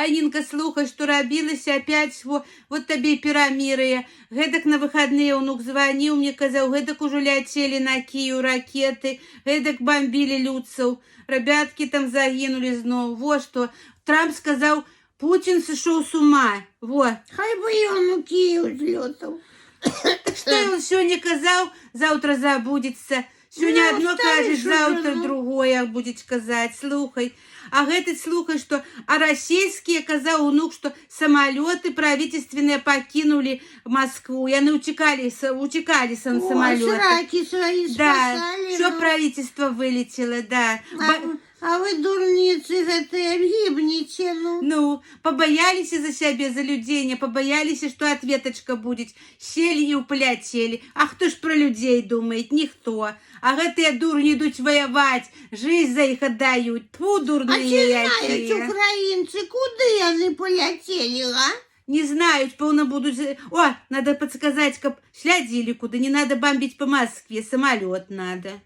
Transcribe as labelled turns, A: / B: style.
A: Анинка, слухай, что рабілася опять, вот табе пирамиры. Гэтак на выходные унук звонил мне, казал, гэтак уже летели на Киев ракеты, гэтак бомбили людцев, ребятки там загинули знову. Вот что. Трамп сказал, Путин сошел с ума. Вот.
B: Хай бы ён у Киев злётаў.
A: Так что он сегодня казал, завтра забудется. Сегодня одно кажешь, завтра другое будет казать. Слухай. А гэты слухай, что российские, казал унук, что самолеты правительственные покинули Москву. И они утекали на самолеты.
B: Сраки свои спасали.
A: Да, что правительство вылетело, да.
B: А вы, дурницы, гэтыя, гибнете, ну.
A: Ну, побоялись за себя, за людей, не побоялись, что ответочка будет. Сели и уполетели. А кто ж про людей думает? Никто. А гэтые дурни идут воевать, жизнь за их отдают. Тьфу, дурные
B: якія. А ці знают украинцы, куды они полетели, а?
A: Не знают, полно будут... О, надо подсказать, как следили куда. Не надо бомбить по Москве, самолет надо.